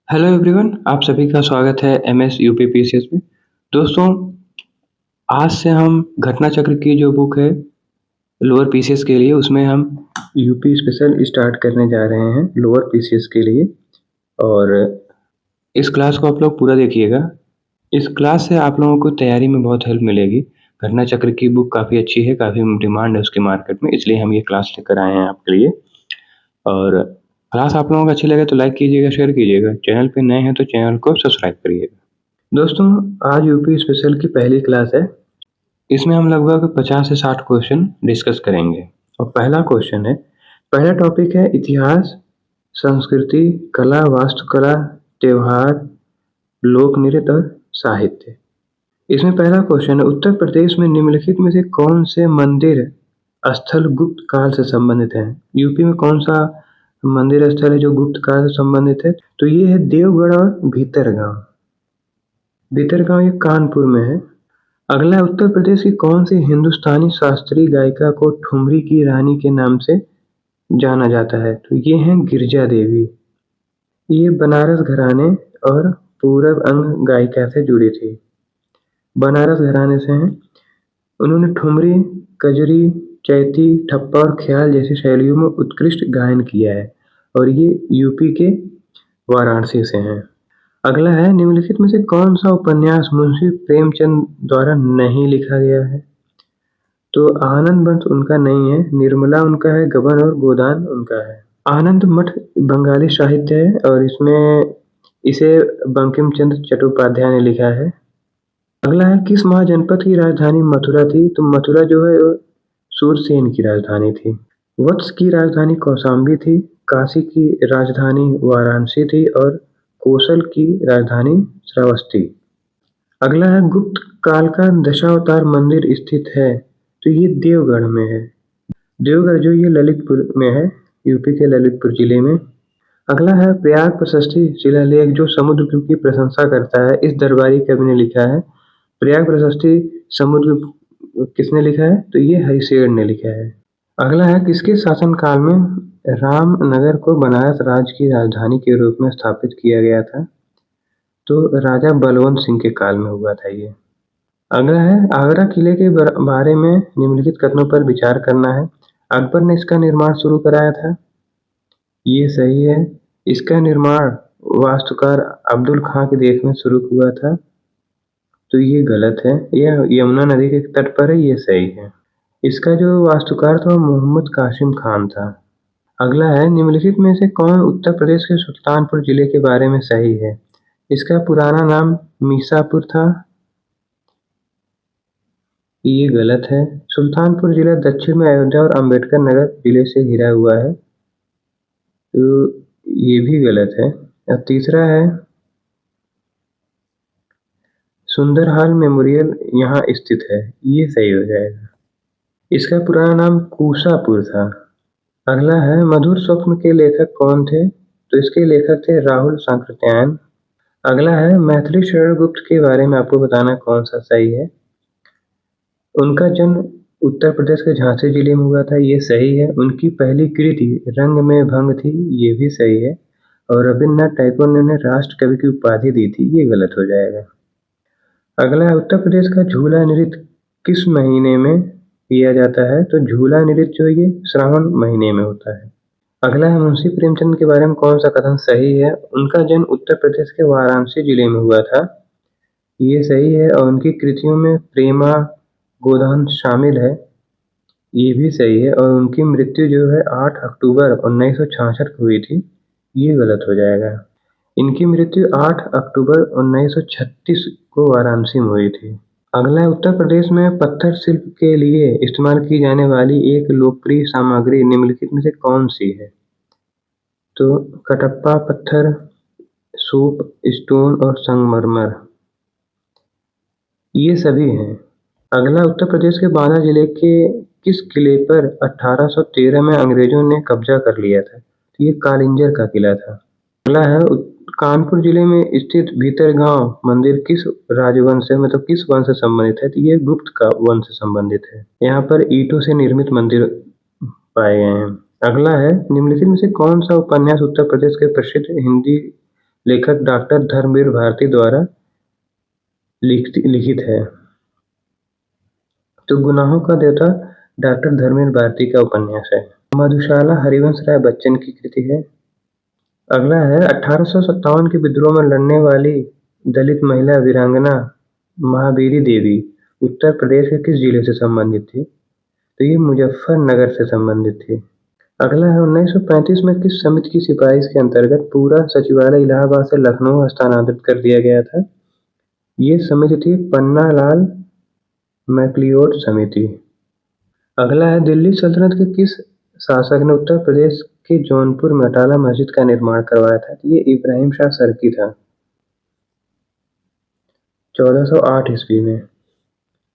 Hello everyone, आप सभी का स्वागत है एमएस यूपी पीसीएस में। दोस्तों, आज से हम घटना चक्र की जो बुक है लोअर पीसीएस के लिए, उसमें हम यूपी स्पेशल स्टार्ट करने जा रहे हैं लोअर पीसीएस के लिए। और इस क्लास को आप लोग पूरा देखिएगा। इस क्लास से आप लोगों को तैयारी में बहुत हेल्प मिलेगी। घटना चक्र की बुक काफ़ी अच्छी है, काफ़ी डिमांड है उसकी मार्केट में, इसलिए हम ये क्लास लेकर आए हैं आपके लिए। और क्लास आप लोगों को अच्छी लगे तो लाइक कीजिएगा, शेयर कीजिएगा। चैनल पे नए हैं तो चैनल को सब्सक्राइब करिएगा। दोस्तों, आज यूपी स्पेशल की पहली क्लास है। इसमें हम लगभग 50 से 60 क्वेश्चन डिस्कस करेंगे। और पहला क्वेश्चन है, पहला टॉपिक है इतिहास, संस्कृति, कला, वास्तुकला, त्योहार, लोक नृत्य और साहित्य। इसमें पहला क्वेश्चन है, उत्तर प्रदेश में निम्नलिखित में से कौन से मंदिर स्थल गुप्त काल से संबंधित है? यूपी में कौन सा मंदिर स्थल है जो गुप्त काल से संबंधित है? तो ये है देवगढ़ और भीतरगांव। भीतरगांव ये कानपुर में है। अगला, उत्तर प्रदेश की कौन सी हिंदुस्तानी शास्त्रीय गायिका को ठुमरी की रानी के नाम से जाना जाता है? तो ये हैं गिरजा देवी। ये बनारस घराने और पूरब अंग गायिका से जुड़ी थी। बनारस घराने से हैं। उन्होंने ठुमरी, कजरी, चैती, ठप्पा और ख्याल जैसी शैलियों में उत्कृष्ट गायन किया है और ये यूपी के वाराणसी से हैं। अगला है, निम्नलिखित में से कौन सा उपन्यास मुंशी प्रेमचंद द्वारा नहीं लिखा गया है? तो आनंद वंश उनका नहीं है, निर्मला उनका है, गबन और गोदान उनका है। आनंद मठ बंगाली साहित्य है और इसमें इसे बंकिम चंद्र चट्टोपाध्याय ने लिखा है। अगला है, किस महाजनपद की राजधानी मथुरा थी? तो मथुरा जो है सूरसेन की राजधानी थी। वत्स की राजधानी कौशाम्बी थी। काशी की राजधानी वाराणसी थी और कोसल की राजधानी श्रावस्ती। अगला है, गुप्त काल का दशावतार मंदिर स्थित है? तो ये देवगढ़ में है। देवगढ़ जो ये ललितपुर में है, यूपी के ललितपुर जिले में। अगला है, प्रयाग प्रशस्ति शिलालेख जो समुद्र की प्रशंसा करता है, इस दरबारी कवि ने लिखा है। प्रयाग प्रशस्ति समुद्र किसने लिखा है? तो ये हरिशेर ने लिखा है। अगला है, किसके शासनकाल में रामनगर को बनारस राज्य की राजधानी के रूप में स्थापित किया गया था? तो राजा बलवंत सिंह के काल में हुआ था ये। अगला है, आगरा किले के बारे में निम्नलिखित कथनों पर विचार करना है। अकबर ने इसका निर्माण शुरू कराया था। ये सही है। इसका निर्माण वास्तुकार अब्दुल खां की देख में शुरू हुआ था। तो ये गलत है। यह यमुना नदी के तट पर है, ये सही है। इसका जो वास्तुकार था वो मोहम्मद कासिम खान था। अगला है, निम्नलिखित में से कौन उत्तर प्रदेश के सुल्तानपुर जिले के बारे में सही है? इसका पुराना नाम मीसापुर था। ये गलत है। सुल्तानपुर जिला दक्षिण में अयोध्या और अंबेडकर नगर जिले से घिरा हुआ है। तो ये भी गलत है। अब तीसरा है, सुंदरहाल मेमोरियल यहाँ स्थित है। ये सही हो जाएगा। इसका पुराना नाम कूसापुर था। अगला है, मधुर स्वप्न के लेखक कौन थे? तो इसके लेखक थे राहुल सांकृत्यायन। अगला है, मैथिली शरण गुप्त के बारे में आपको बताना कौन सा सही है? उनका जन्म उत्तर प्रदेश के झांसी जिले में हुआ था। ये सही है। उनकी पहली कृति रंग में भंग थी। ये भी सही है। और रविन्द्रनाथ टैगोर ने उन्हें राष्ट्र कवि की उपाधि दी थी। ये गलत हो जाएगा। अगला है, उत्तर प्रदेश का झूला नृत्य किस महीने में किया जाता है? तो झूला नृत्य जो ये श्रावण महीने में होता है। अगला है, मुंशी प्रेमचंद के बारे में कौन सा कथन सही है? उनका जन्म उत्तर प्रदेश के वाराणसी जिले में हुआ था। ये सही है। और उनकी कृतियों में प्रेमा, गोदान शामिल है। ये भी सही है। और उनकी मृत्यु जो है 8 अक्टूबर 1966 को हुई थी। ये गलत हो जाएगा। इनकी मृत्यु 8 अक्टूबर 1936 को वाराणसी में हुई थी। अगला है, उत्तर प्रदेश में पत्थर शिल्प के लिए इस्तेमाल की जाने वाली एक लोकप्रिय सामग्री निम्नलिखित में से कौन सी है? तो कटप्पा पत्थर, सूप, स्टोन और संगमरमर। ये सभी हैं। अगला, उत्तर प्रदेश के बांदा जिले के किस किले पर 1813 में अंग्रेजों ने कब्जा कर लिया था? तो ये कालिंजर का किला था। अगला है, कानपुर जिले में स्थित भीतरगांव मंदिर किस राजवंश से मतलब किस वंश से संबंधित है? तो ये गुप्त का वंश से संबंधित है। यहाँ पर ईंटों से निर्मित मंदिर पाए गए हैं। अगला है, निम्नलिखित में से कौन सा उपन्यास उत्तर प्रदेश के प्रसिद्ध हिंदी लेखक डॉक्टर धर्मवीर भारती द्वारा लिखित है। तो गुनाहों का देवता डॉक्टर धर्मवीर भारती का उपन्यास है। मधुशाला हरिवंश राय बच्चन की कृति है। अगला है 1857 के विद्रोह में लड़ने वाली दलित महिला वीरांगना महावीरी देवी उत्तर प्रदेश के किस जिले से संबंधित थी? तो ये मुजफ्फरनगर से संबंधित थी। अगला है 1935 में किस समिति की सिफारिश के अंतर्गत पूरा सचिवालय इलाहाबाद से लखनऊ हस्तांतरित कर दिया गया था? ये समिति थी पन्नालाल मैक्लिओड समिति। अगला है दिल्ली सल्तनत के किस शासक ने उत्तर प्रदेश के जौनपुर में अटाला मस्जिद का निर्माण करवाया था? ये इब्राहिम शाह सरकी था 1408 ईस्वी में।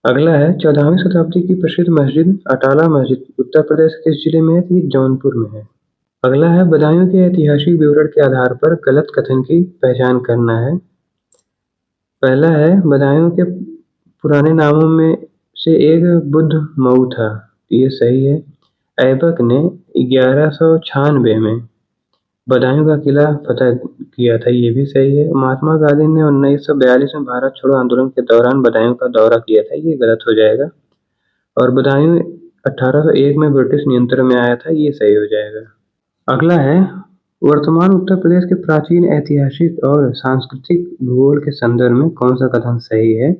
अगला है 14वीं शताब्दी की प्रसिद्ध मस्जिद अटाला मस्जिद उत्तर प्रदेश के किस जिले में है? ये जौनपुर में है। अगला है बदायूं के ऐतिहासिक विवरण के आधार पर गलत कथन की पहचान करना है। पहला है बदायूं के पुराने नामों में से एक बुद्ध मऊ था, ये सही है। ऐबक ने 1196 में बदायूं का किला फतह किया था, ये भी सही है। महात्मा गांधी ने 1942 में भारत छोड़ो आंदोलन के दौरान बदायूं का दौरा किया था, ये गलत हो जाएगा। और बदायूं 1801 में ब्रिटिश नियंत्रण में आया था, ये सही हो जाएगा। अगला है वर्तमान उत्तर प्रदेश के प्राचीन ऐतिहासिक और सांस्कृतिक भूगोल के संदर्भ में कौन सा कथन सही है?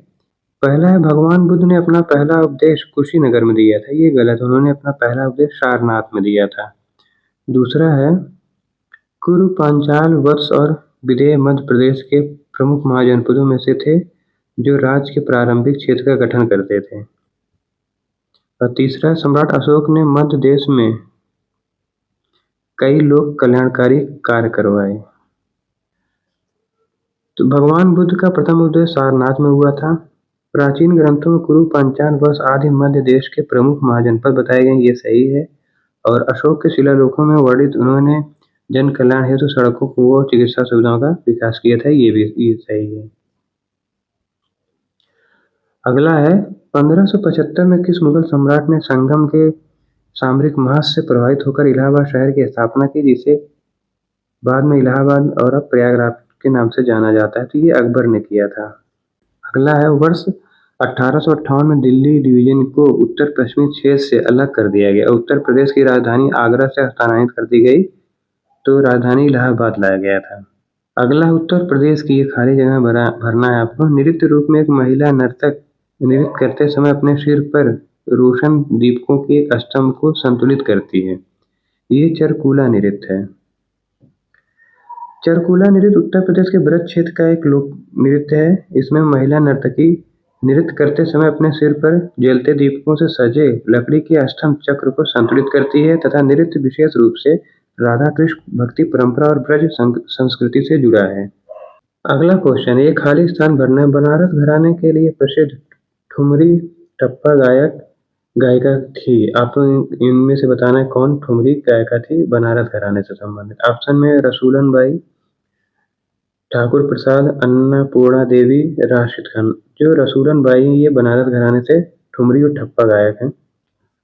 पहला है भगवान बुद्ध ने अपना पहला उपदेश कुशीनगर में दिया था, ये गलत, उन्होंने अपना पहला उपदेश सारनाथ में दिया था। दूसरा है कुरु पांचाल वत्स और विदेह मध्य प्रदेश के प्रमुख महाजनपदों में से थे जो राज्य के प्रारंभिक क्षेत्र का गठन करते थे। और तीसरा सम्राट अशोक ने मध्य देश में कई लोक कल्याणकारी कार्य करवाए। तो भगवान बुद्ध का प्रथम उपदेश सारनाथ में हुआ था। प्राचीन ग्रंथों में कुरु पांचाल वत्स आदि मध्य देश के प्रमुख महाजनपद बताए गए, ये सही है। और अशोक के शिलालेखों में वर्णित उन्होंने जन कल्याण हेतु सड़कों, कुओं और चिकित्सा सुविधाओं का विकास किया था, ये सही है। अगला है 1575 में किस मुगल सम्राट ने संगम के सामरिक महाज से प्रभावित होकर इलाहाबाद शहर की स्थापना की, जिसे बाद में इलाहाबाद और अब प्रयागराज के नाम से जाना जाता है? तो ये अकबर ने किया था। अगला है वर्ष 1858 में दिल्ली डिवीजन को उत्तर पश्चिमी क्षेत्र से अलग कर दिया गया। उत्तर प्रदेश की राजधानी आगरा से हस्तांतरित कर दी गई, तो राजधानी इलाहाबाद लाया गया था। अगला उत्तर प्रदेश की ये खाली जगह भरना है आपको। नृत्य रूप में एक महिला नर्तक नृत्य करते समय अपने सिर पर रोशन दीपकों के एक स्तंभ को संतुलित करती है, ये चरकूला नृत्य है। चरकूला नृत्य उत्तर प्रदेश के ब्रज क्षेत्र का एक लोक नृत्य है। इसमें महिला नर्तकी नृत्य करते समय अपने सिर पर जलते दीपकों से सजे लकड़ी के स्तंभ चक्र को संतुलित करती है तथा नृत्य विशेष रूप से राधा कृष्ण भक्ति परंपरा और ब्रज संस्कृति से जुड़ा है। अगला क्वेश्चन, ये खाली स्थान भरना। बनारस घराने के लिए प्रसिद्ध ठुमरी टप्पा गायिका थी। आपको इनमें से बताना है कौन ठुमरी गायिका थी बनारस घराने से संबंधित। ऑप्शन में रसूलन बाई, ठाकुर प्रसाद, अन्नपूर्णा देवी, राशिद खान। जो रसूलन बाई ये बनारस घराने से ठुमरी और ठप्पा गायक हैं।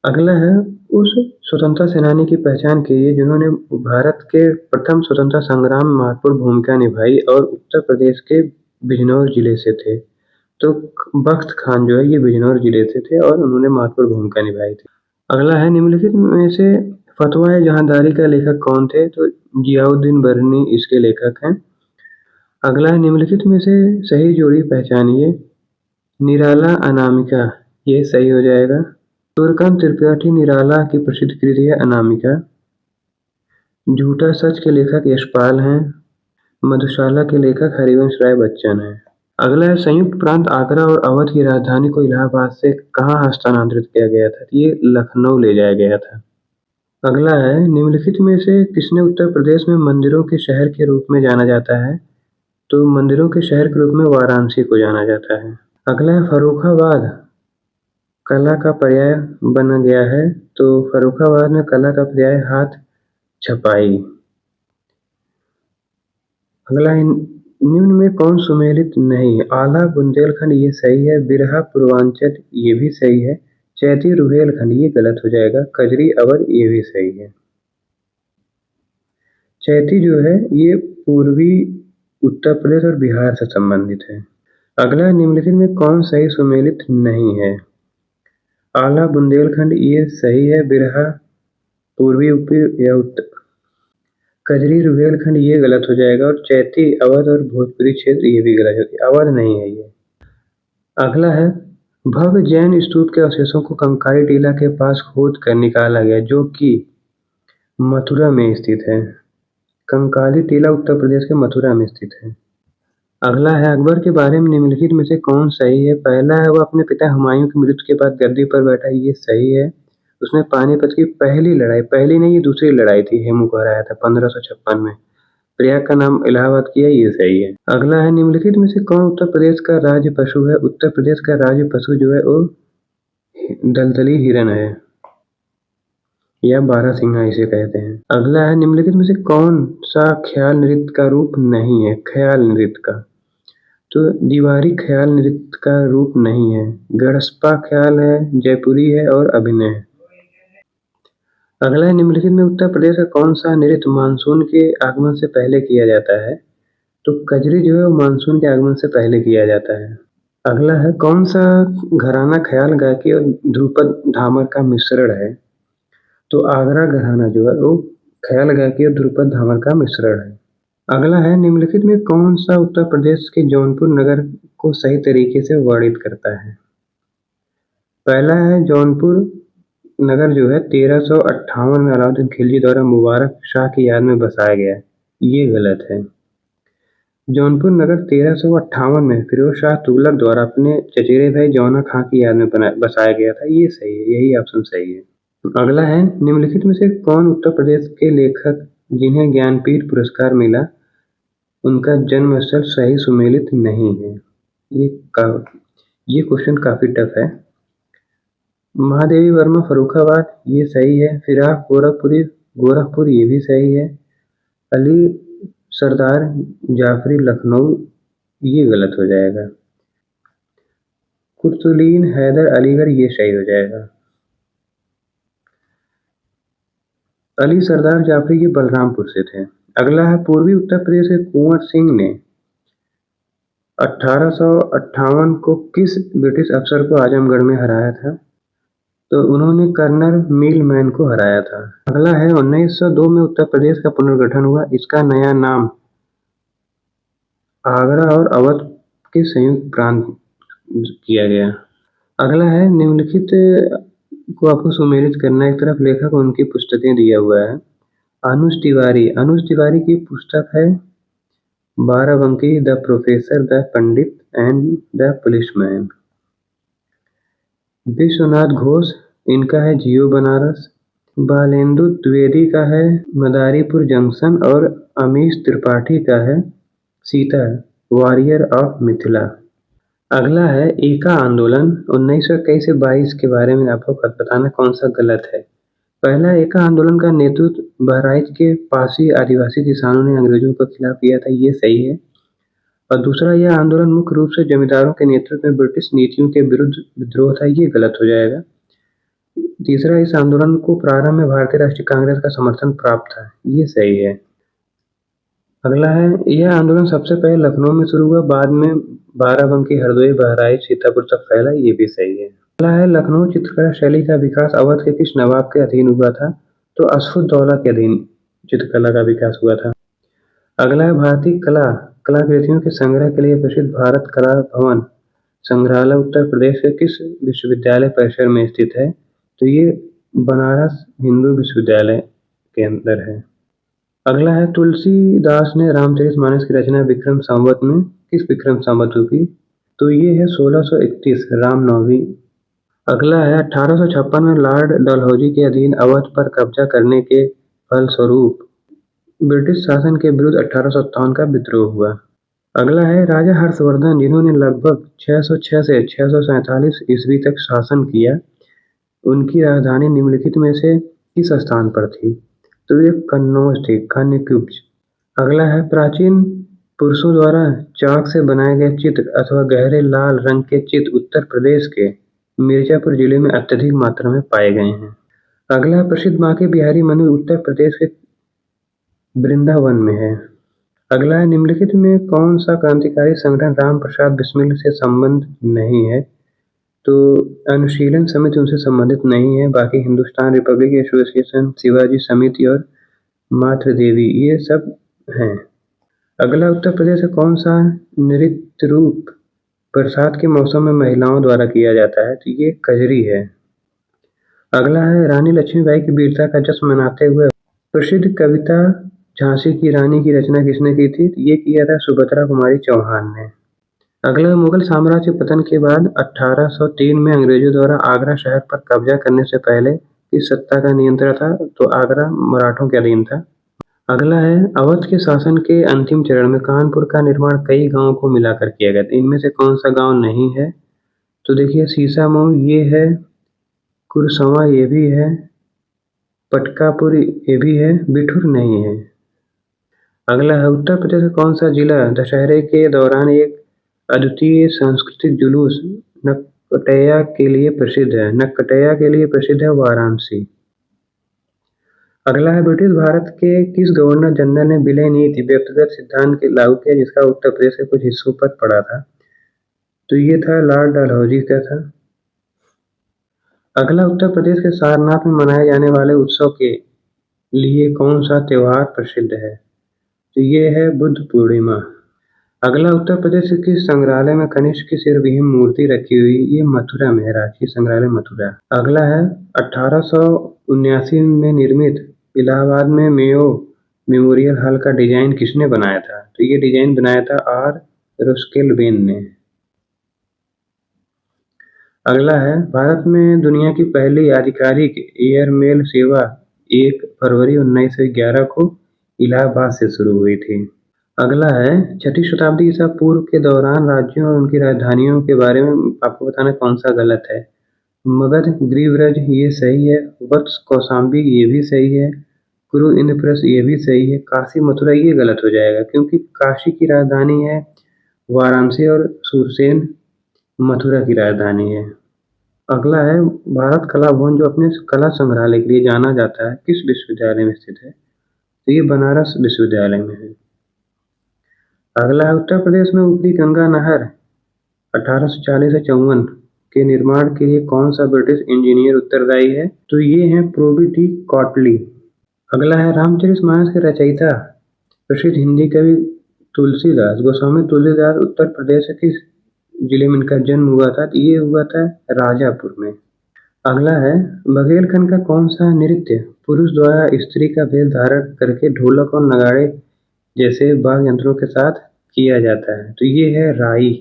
अगला है उस स्वतंत्रता सेनानी की पहचान कीजिए जिन्होंने भारत के प्रथम स्वतंत्रता संग्राम में महत्वपूर्ण भूमिका निभाई और उत्तर प्रदेश के बिजनौर जिले से थे। तो बख्त खान जो है ये बिजनौर जिले से थे और उन्होंने महत्वपूर्ण भूमिका निभाई थी। अगला है निम्नलिखित में से फतवा जहांदारी का लेखक कौन थे? तो जियाउद्दीन बरनी इसके लेखक हैं। अगला है निम्नलिखित में से सही जोड़ी पहचानिए। निराला अनामिका, ये सही हो जाएगा। सूर्यकांत त्रिपाठी निराला की प्रसिद्ध कृति है अनामिका। झूठा सच के लेखक यशपाल हैं। मधुशाला के लेखक हरिवंश राय बच्चन हैं। अगला है संयुक्त प्रांत आगरा और अवध की राजधानी को इलाहाबाद से कहाँ हस्तांतरित किया गया था? ये लखनऊ ले जाया गया था। अगला है निम्नलिखित में से किसने उत्तर प्रदेश में मंदिरों के शहर के रूप में जाना जाता है? तो मंदिरों के शहर के रूप में वाराणसी को जाना जाता है। अगला है फर्रुखाबाद कला का पर्याय बन गया है। तो फर्रुखाबाद में कला का पर्याय हाथ छपाई। अगला है निम्न में कौन सुमेलित नहीं? आला बुंदेलखंड, ये सही है। बिरहा पूर्वांचल, ये भी सही है। चैती रुहेलखंड, ये गलत हो जाएगा। कजरी अवध, ये भी सही है। चैती जो है ये पूर्वी उत्तर प्रदेश और बिहार से संबंधित है। अगला, निम्नलिखित में कौन सही सुमेलित नहीं है? आला बुंदेलखंड ये सही है, बिरहा पूर्वी यूपी या उत्तर, कजरी रुहेलखंड ये गलत हो जाएगा, और चैती अवध और भोजपुरी क्षेत्र ये भी गलत होगी, अवध नहीं है ये। अगला है, भव्य जैन स्तूप के अवशेषों को कंकाली टीला के पास खोद कर निकाला गया, जो कि मथुरा में स्थित है। कंकाली टीला उत्तर प्रदेश के मथुरा में स्थित है। अगला है, अकबर के बारे में निम्नलिखित में से कौन सही है? पहला है, वह अपने पिता हुमायूं की मृत्यु के बाद गद्दी पर बैठा, ये सही है। उसने पानीपत की पहली लड़ाई, पहली नहीं ये दूसरी लड़ाई थी, हेमू को हराया था 1556 में। प्रयाग का नाम इलाहाबाद किया, ये सही है। अगला है, निम्नलिखित में से कौन उत्तर प्रदेश का राज्य पशु है? उत्तर प्रदेश का राज्य पशु जो है वो दलदली हिरन है, या बारहसिंगा इसे कहते हैं। अगला है, निम्नलिखित में से कौन सा ख्याल नृत्य का रूप नहीं है? ख्याल नृत्य का, तो दीवारी ख्याल नृत्य का रूप नहीं है। गड़स्पा ख्याल है, जयपुरी है और अभिनय है। अगला है, निम्नलिखित में उत्तर प्रदेश का कौन सा नृत्य मानसून के आगमन से पहले किया जाता है? तो कजरी जो है वो मानसून के आगमन से पहले किया जाता है। अगला है, कौन सा घराना ख्याल गायकी और ध्रुपद धामर का मिश्रण है? तो आगरा घराना जो है वो ख्याल गायकी और ध्रुपद धामर का मिश्रण है। अगला है, निम्नलिखित में कौन सा उत्तर प्रदेश के जौनपुर नगर को सही तरीके से वर्णित करता है? पहला है, जौनपुर नगर जो है 1358 में अलाउद्दीन खिलजी द्वारा मुबारक शाह की याद में बसाया गया, ये गलत है। जौनपुर नगर 1358 में फिरोज शाह तुगलक द्वारा अपने चचेरे भाई जौना खां की याद में बसाया गया था, ये सही है, यही ऑप्शन सही है। अगला है, निम्नलिखित में से कौन उत्तर प्रदेश के लेखक जिन्हें ज्ञानपीठ पुरस्कार मिला उनका जन्म स्थल सही सुमेलित नहीं है? ये क्वेश्चन काफी टफ है। महादेवी वर्मा फर्रुखाबाद ये सही है। फिराक गोरखपुर ये भी सही है। अली सरदार जाफरी लखनऊ ये गलत हो जाएगा। कुतुबुद्दीन हैदर अलीगढ़ ये सही हो जाएगा। अली सरदार जाफरी ये बलरामपुर से थे। अगला है, पूर्वी उत्तर प्रदेश के कुंवर सिंह ने 1858 को किस ब्रिटिश अफसर को आजमगढ़ में हराया था? तो उन्होंने कर्नल मिलमैन को हराया था। अगला है, 1902 में उत्तर प्रदेश का पुनर्गठन हुआ, इसका नया नाम आगरा और अवध के संयुक्त प्रांत किया गया। अगला है, निम्नलिखित को आपको सुमेलित करना है। एक तरफ लेखक उनकी पुस्तकें दिया हुआ है। अनुज तिवारी की पुस्तक है Barabanki, the professor, the Pandit and the policeman. Vishwanath Ghosh इनका है जियो बनारस। बालेंदु द्विवेदी का है मदारीपुर जंक्शन, और अमीश त्रिपाठी का है सीता, वॉरियर ऑफ मिथिला। अगला है, एका आंदोलन 1921 से 22 के बारे में आपको बताना कौन सा गलत है। पहला, एका आंदोलन का नेतृत्व बहराइच के पासी आदिवासी किसानों ने अंग्रेजों के खिलाफ किया था, ये सही है। और दूसरा, यह आंदोलन मुख्य रूप से जमींदारों के नेतृत्व में ब्रिटिश नीतियों के विरुद्ध विद्रोह था, ये गलत हो जाएगा। तीसरा, इस आंदोलन को प्रारंभ में भारतीय राष्ट्रीय कांग्रेस का समर्थन प्राप्त था, ये सही है। अगला है, यह आंदोलन सबसे पहले लखनऊ में शुरू हुआ, बाद में बाराबंकी, हरदोई, बहराइच, सीतापुर तक फैला, ये भी सही है। अगला है, लखनऊ चित्रकला शैली का विकास अवध के किस नवाब के अधीन हुआ था? तो असफुद्दौला के अधीन चित्रकला का विकास हुआ था। अगला है, भारतीय कलाकृतियों के संग्रह के लिए प्रसिद्ध भारत कला भवन संग्रहालय उत्तर प्रदेश के किस विश्वविद्यालय परिसर में स्थित है? तो ये बनारस हिंदू विश्वविद्यालय के अंदर है। अगला है, तुलसीदास ने रामचरितमानस की रचना विक्रम संवत में किस विक्रम संवत की? तो ये है 1631 रामनवमी। अगला है, 1856 में लॉर्ड डलहौजी के अधीन अवध पर कब्जा करने के फलस्वरूप ब्रिटिश शासन के विरुद्ध 1857 का विद्रोह हुआ। अगला है, राजा हर्षवर्धन जिन्होंने लगभग 606 से 647 ईस्वी तक शासन किया, उनकी राजधानी निम्नलिखित में से किस स्थान पर थी? तो ये कन्नौज थी, कान्यकुब्ज। अगला है, प्राचीन पुरुषों द्वारा चाक से बनाए गए चित्र अथवा गहरे लाल रंग के चित्र उत्तर प्रदेश के मिर्जापुर जिले में अत्यधिक मात्रा में पाए गए हैं। अगला, प्रसिद्ध बांके बिहारी मंदिर उत्तर प्रदेश के वृंदावन में है। अगला है, निम्नलिखित में कौन सा क्रांतिकारी संगठन राम प्रसाद बिस्मिल से संबंध नहीं है? तो अनुशीलन समिति उनसे संबंधित नहीं है, बाकी हिंदुस्तान रिपब्लिक एसोसिएशन, शिवाजी समिति और मातृ देवी ये सब हैं। अगला, उत्तर प्रदेश में कौन सा नृत्य रूप बरसात के मौसम में महिलाओं द्वारा किया जाता है? तो ये कजरी है। अगला है, रानी लक्ष्मीबाई की वीरता का जश्न मनाते हुए प्रसिद्ध कविता झांसी की रानी की रचना किसने की थी? ये किया था सुभद्रा कुमारी चौहान ने। अगला, मुगल साम्राज्य पतन के बाद 1803 में अंग्रेजों द्वारा आगरा शहर पर कब्जा करने से पहले किस सत्ता का नियंत्रण था? तो आगरा मराठों के अधीन था। अगला है, अवध के शासन के अंतिम चरण में कानपुर का निर्माण कई गांवों को मिलाकर किया गया था। इनमें से कौन सा गांव नहीं है? तो देखिए, सीसामऊ ये है, कुरसंवा ये भी है, पटकापुर ये भी है, बिठूर नहीं है। अगला है, उत्तर प्रदेश का कौन सा जिला दशहरे के दौरान एक अद्वितीय सांस्कृतिक जुलूस नक्कटैया के लिए प्रसिद्ध है? नक्कटैया के लिए प्रसिद्ध है वाराणसी। अगला है, ब्रिटिश भारत के किस गवर्नर जनरल ने विलय नीति व्यक्तिगत सिद्धांत के लागू किया जिसका उत्तर प्रदेश के कुछ हिस्सों पर पड़ा था? तो ये था लॉर्ड डलहौजी का था। अगला, उत्तर प्रदेश के सारनाथ में मनाए जाने वाले उत्सव के लिए कौन सा त्योहार प्रसिद्ध है? तो ये है बुद्ध पूर्णिमा। अगला, उत्तर प्रदेश के किस संग्रहालय में कनिष्क की सिर विहीन मूर्ति रखी हुई? ये मथुरा में है, राजकीय संग्रहालय मथुरा। अगला है, 1879 में निर्मित इलाहाबाद में मेयो मेमोरियल हॉल का डिजाइन किसने बनाया था? तो ये डिजाइन बनाया था आर रुस्केलबेन ने। अगला है, भारत में दुनिया की पहली आधिकारिक एयरमेल सेवा 1 फरवरी 1911 को इलाहाबाद से शुरू हुई थी। अगला है, 6वीं शताब्दी ईसा पूर्व के दौरान राज्यों और उनकी राजधानियों के बारे में आपको बताना कौन सा गलत है? मगध, ग्रीवरज ये सही है, वत्स कौशाम्बी ये भी सही है, कुरु इंद्रप्रस्थ ये भी सही है, काशी मथुरा ये गलत हो जाएगा क्योंकि काशी की राजधानी है वाराणसी और सूरसेन मथुरा की राजधानी है। अगला है, भारत कला भवन जो अपने कला संग्रहालय के लिए जाना जाता है किस विश्वविद्यालय में स्थित है? तो ये बनारस विश्वविद्यालय में है। अगला है, उत्तर प्रदेश में ऊपरी गंगा नहर 1840 से 54 के निर्माण के लिए कौन सा ब्रिटिश इंजीनियर उत्तरदायी है? तो ये है प्रोबी टी कॉटली। अगला है, रामचरितमानस के रचयिता प्रसिद्ध हिंदी कवि तुलसीदास गोस्वामी तुलसीदास उत्तर प्रदेश के किस जिले में इनका जन्म हुआ था? तो ये हुआ था राजापुर में। अगला है, बघेलखंड का कौन सा नृत्य पुरुष द्वारा स्त्री का वेश धारण करके ढोलक और नगाड़े जैसे वाद्य यंत्रों के साथ किया जाता है? तो ये है राई।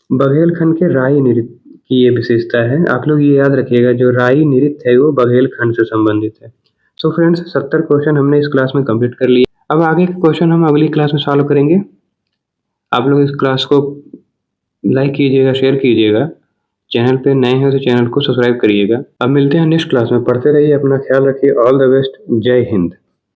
बघेलखंड के राई नृत्य की ये विशेषता है। आप लोग ये याद रखिएगा, जो राई नृत्य है वो बघेलखंड से संबंधित है। सो फ्रेंड्स, 70 क्वेश्चन हमने इस क्लास में कंप्लीट कर लिए। अब आगे के क्वेश्चन हम अगली क्लास में सॉल्व करेंगे। आप लोग इस क्लास को लाइक कीजिएगा, शेयर कीजिएगा। चैनल पे नए हैं तो चैनल को सब्सक्राइब करिएगा। अब मिलते हैं नेक्स्ट क्लास में। पढ़ते रहिए, अपना ख्याल रखिए। All the best. जय हिंद।